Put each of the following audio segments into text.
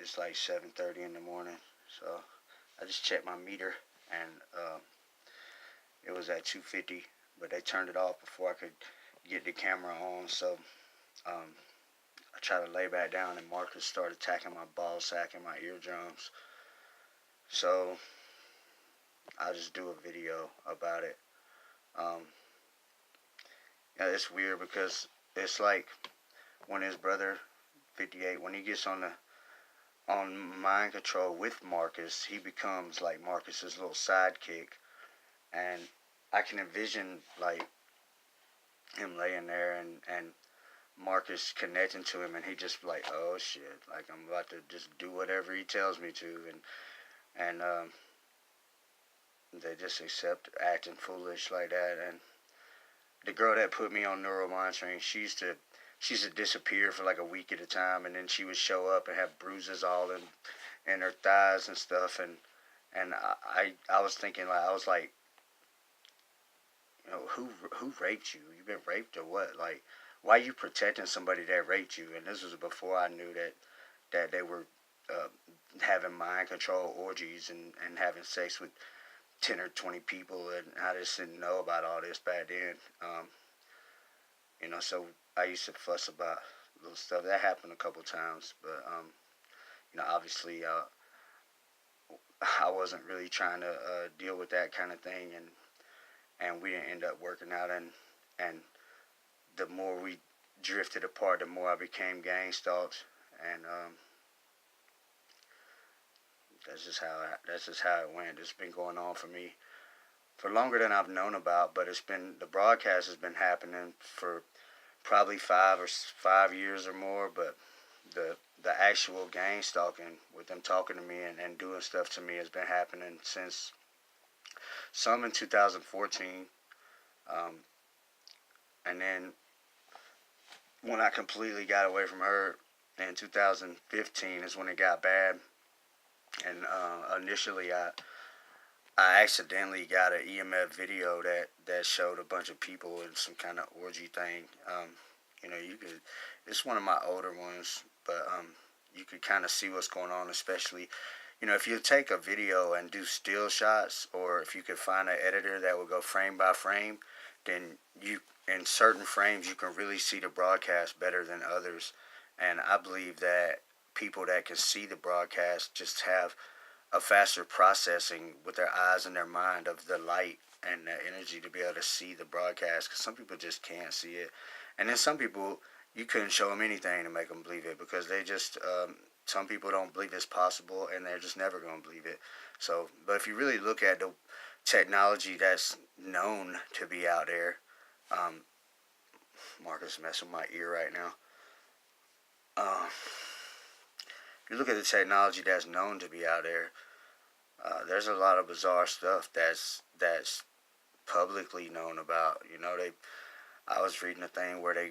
It's like 7:30 in the morning. So I just checked my meter, and it was at 250, but they turned it off before I could get the camera on. So um, I tried to lay back down, and Marcus started attacking my ball sack and my eardrums. So I'll just do a video about it. Um, yeah, it's weird because it's like when his brother 58, when he gets on mind control with Marcus, he becomes like Marcus's little sidekick, and I can envision like him laying there and Marcus connecting to him, and he just like, oh shit, like I'm about to just do whatever he tells me to, and they just accept acting foolish like that. And the girl that put me on neuromonitoring, she used to disappear for like a week at a time, and then she would show up and have bruises all in her thighs and stuff, and I was thinking like I was like, who raped you? You've been raped or what? Like, why are you protecting somebody that raped you? And this was before I knew that they were uh, having mind control orgies and having sex with 10 or 20 people, and I just didn't know about all this back then. So I used to fuss about little stuff that happened a couple times, but obviously, I wasn't really trying to deal with that kind of thing, and we didn't end up working out, and the more we drifted apart, the more I became gang stalked, and that's just how it went. It's been going on for me for longer than I've known about, but the broadcast has been happening for probably 5 years or more, but the actual gang stalking with them talking to me and doing stuff to me has been happening since some in 2014, um, and then when I completely got away from her in 2015 is when it got bad, and initially I accidentally got an EMF video that showed a bunch of people in some kind of orgy thing. You could. It's one of my older ones, but you could kind of see what's going on, especially. If you take a video and do still shots, or if you could find an editor that will go frame by frame, then in certain frames, you can really see the broadcast better than others. And I believe that people that can see the broadcast just have a faster processing with their eyes and their mind of the light and the energy to be able to see the broadcast, because some people just can't see it. And then some people, you couldn't show them anything to make them believe it, because they just, some people don't believe it's possible, and they're just never going to believe it. So, but if you really look at the technology that's known to be out there, um, Marcus messing with my ear right now. If you look at the technology that's known to be out there, there's a lot of bizarre stuff that's publicly known about. I was reading a thing where they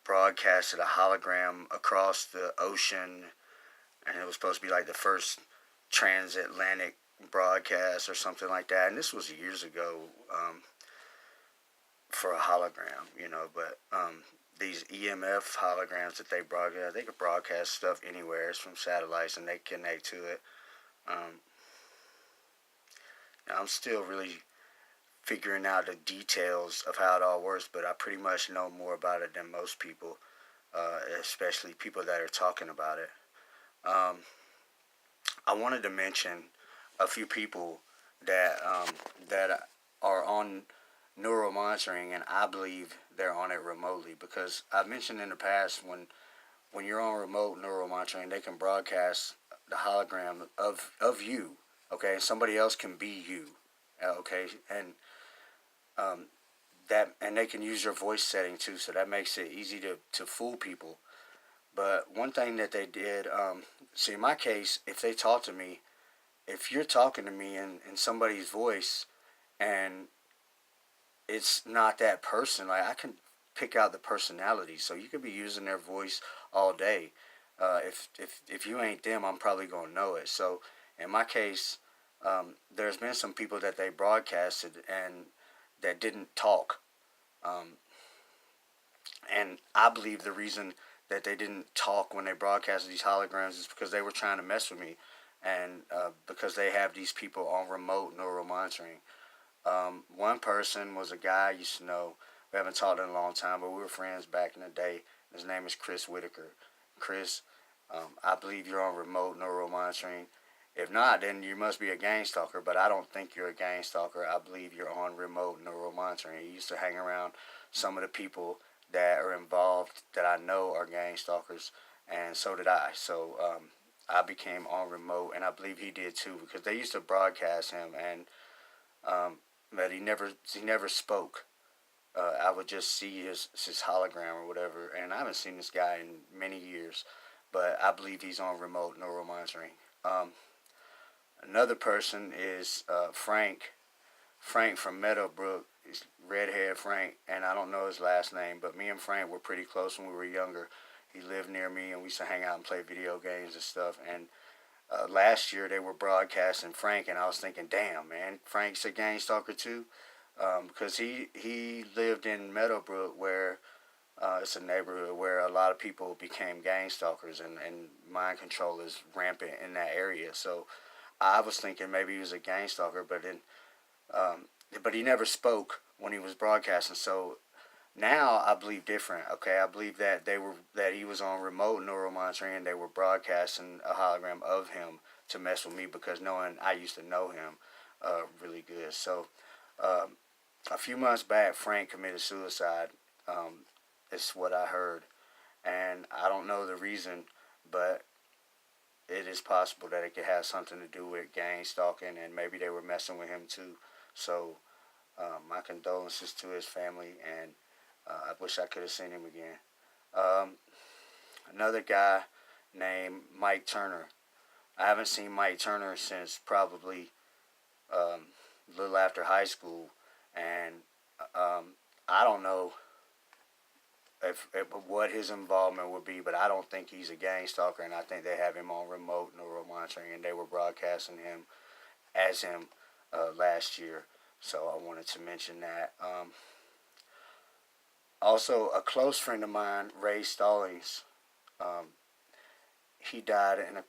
broadcasted a hologram across the ocean, and it was supposed to be like the first transatlantic broadcast or something like that. And this was years ago, for a hologram, but these EMF holograms that they broadcast, they could broadcast stuff anywhere. It's from satellites, and they connect to it. Um, I'm still really figuring out the details of how it all works, but I pretty much know more about it than most people, especially people that are talking about it. Um, I wanted to mention a few people that are on neuromonitoring, and I believe they're on it remotely, because I've mentioned in the past when you're on remote neuromonitoring, they can broadcast the hologram of you, okay, and somebody else can be you, okay, and um, they can use your voice setting too, so that makes it easy to fool people. But one thing that they did, see, in my case, if they talk to me, if you're talking to me in somebody's voice, and it's not that person, like I can pick out the personality, so you could be using their voice all day. If you ain't them, I'm probably gonna know it. So in my case, there's been some people that they broadcasted and that didn't talk, um, and I believe the reason that they didn't talk when they broadcasted these holograms is because they were trying to mess with me, and because they have these people on remote neural monitoring. One person was a guy I used to know. We haven't talked in a long time, but we were friends back in the day. His name is Chris Whitaker. Chris, I believe you're on remote neural monitoring. If not, then you must be a gang stalker, but I don't think you're a gang stalker. I believe you're on remote neural monitoring. He used to hang around some of the people that are involved that I know are gang stalkers, and so did I. So I became on remote, and I believe he did too, because they used to broadcast him, and but he never spoke. I would just see his hologram or whatever, and I haven't seen this guy in many years, but I believe he's on remote neural monitoring. Um, Another person is Frank. Frank from Meadowbrook. He's redhead Frank, and I don't know his last name, but me and Frank were pretty close when we were younger. He lived near me, and we used to hang out and play video games and stuff. And last year they were broadcasting Frank, and I was thinking, damn, man, Frank's a gang stalker too, because he lived in Meadowbrook, where it's a neighborhood where a lot of people became gang stalkers, and mind control is rampant in that area. So I was thinking maybe he was a gang stalker, um, but he never spoke when he was broadcasting. So now I believe different. Okay, I believe that he was on remote neural monitoring, and they were broadcasting a hologram of him to mess with me, because knowing I used to know him really good. So um, a few months back, Frank committed suicide. Um, it's what I heard, and I don't know the reason, but it is possible that it could have something to do with gang stalking, and maybe they were messing with him too. So my condolences to his family, and I wish I could have seen him again. Um, Another guy named Mike Turner. I haven't seen Mike Turner since probably a little after high school, and um, I don't know if what his involvement would be, but I don't think he's a gang stalker, and I think they have him on remote neural monitoring, and they were broadcasting him as him last year. So I wanted to mention that. Also, a close friend of mine, Ray Stallings, um, he died in a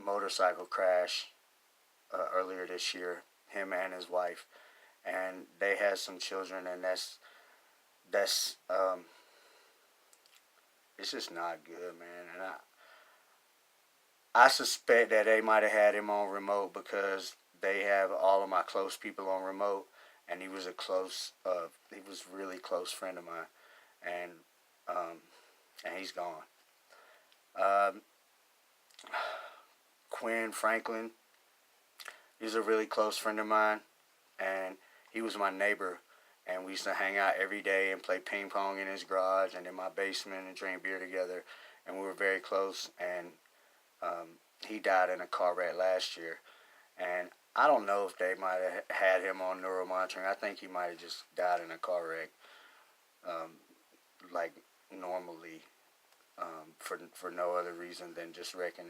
motorcycle crash earlier this year. Him and his wife, and they had some children, and that's it's just not good, man. And I suspect that they might have had him on remote because they have all of my close people on remote, and he was really close friend of mine, and um, and he's gone. Um, Quinn Franklin, he's a really close friend of mine, and he was my neighbor, and we used to hang out every day and play ping pong in his garage and in my basement and drink beer together, and we were very close. And he died in a car wreck last year, and I don't know if they might have had him on neural monitoring. I think he might have just died in a car wreck, um, like normally, for no other reason than just wrecking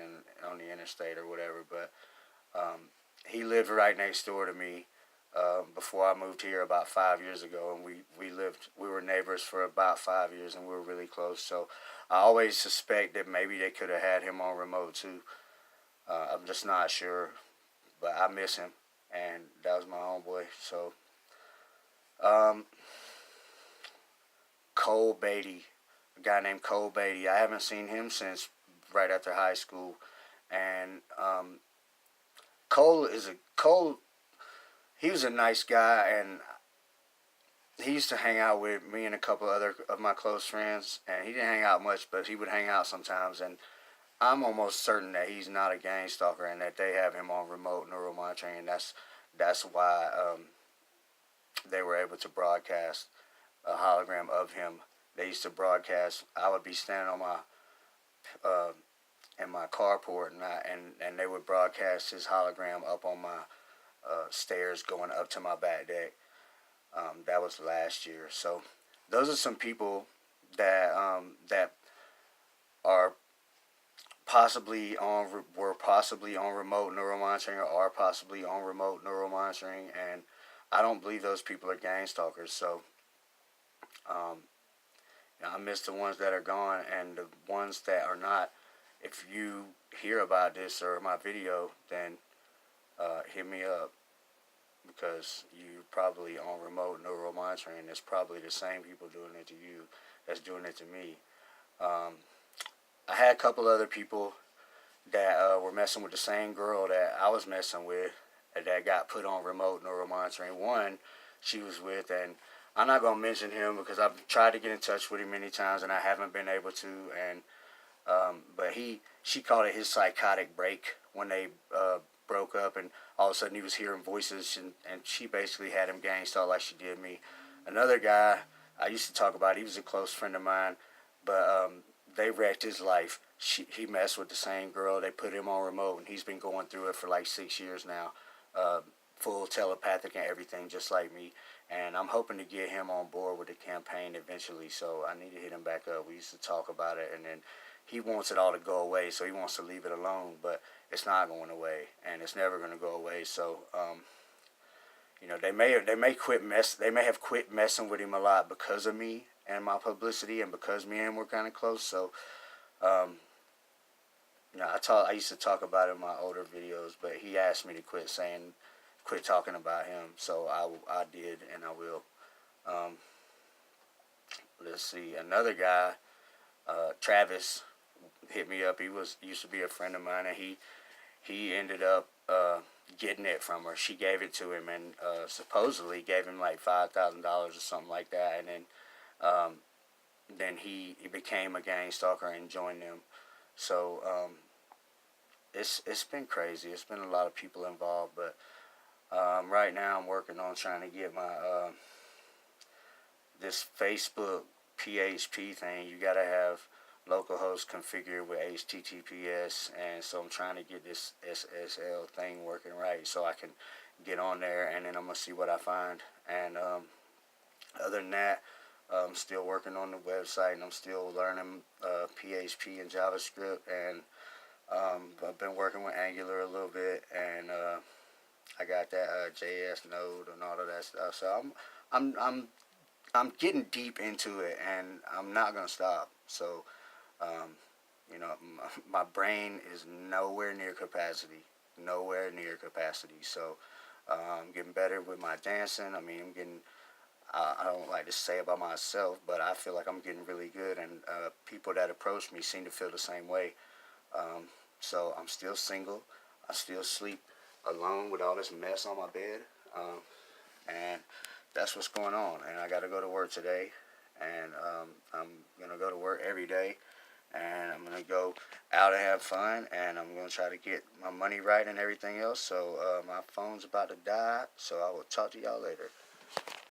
on the interstate or whatever. But he lived right next door to me before I moved here about 5 years ago, and we were neighbors for about 5 years, and we were really close. So I always suspect that maybe they could have had him on remote too. I'm just not sure, but I miss him, and that was my homeboy. So um, Cole Beatty, a guy named Cole Beatty. I haven't seen him since right after high school, and Cole. He was a nice guy, and he used to hang out with me and a couple other of my close friends. And he didn't hang out much, but he would hang out sometimes. And I'm almost certain that he's not a gang stalker, and that they have him on remote neural monitoring, and that's why they were able to broadcast a hologram of him. They used to broadcast. I would be standing on my uh, in my carport, and they would broadcast his hologram up on my stairs going up to my back deck. That was last year. So those are some people that are were possibly on remote neural monitoring, or are possibly on remote neural monitoring, and I don't believe those people are gang stalkers. So um, I miss the ones that are gone, and the ones that are not. If you hear about this or my video, then hit me up, because you probably on remote neural monitoring. It's probably the same people doing it to you that's doing it to me. Um, I had a couple other people that were messing with the same girl that I was messing with, that got put on remote neural monitoring. One she was with, and I'm not gonna mention him because I've tried to get in touch with him many times and I haven't been able to. And but she called it his psychotic break when they broke up, and all of a sudden he was hearing voices, and she basically had him gang stalked like she did me. Another guy I used to talk about, he was a close friend of mine, but they wrecked his life. He messed with the same girl. They put him on remote, and he's been going through it for like 6 years now. Uh, Full telepathic and everything, just like me. And I'm hoping to get him on board with the campaign eventually. So I need to hit him back up. We used to talk about it, and then he wants it all to go away. So he wants to leave it alone, but it's not going away, and it's never going to go away. So they may have quit messing with him a lot because of me and my publicity, and because me and him were kind of close. So um, I used to talk about it in my older videos, but he asked me to quit talking about him. So I did, and I will. Um, let's see, another guy, Travis, hit me up. He used to be a friend of mine, and he ended up getting it from her. She gave it to him, and supposedly gave him like $5,000 or something like that. And then he became a gang stalker and joined them. So it's been crazy. It's been a lot of people involved, but right now I'm working on trying to get my this Facebook PHP thing. You gotta have localhost configured with HTTPS, and so I'm trying to get this SSL thing working right so I can get on there, and then I'm gonna see what I find. And other than that, I'm still working on the website, and I'm still learning PHP and JavaScript, and I've been working with Angular a little bit, and I got that JS node and all of that stuff. So I'm I'm I'm getting deep into it, and I'm not gonna stop. So um, my brain is nowhere near capacity. So I'm getting better with my dancing. I mean, I'm getting. I don't like to say about myself, but I feel like I'm getting really good, and people that approach me seem to feel the same way. Um, so I'm still single. I still sleep alone with all this mess on my bed, and that's what's going on. And I got to go to work today, and I'm gonna go to work every day, and I'm gonna go out and have fun, and I'm gonna try to get my money right and everything else. So my phone's about to die, so I will talk to y'all later.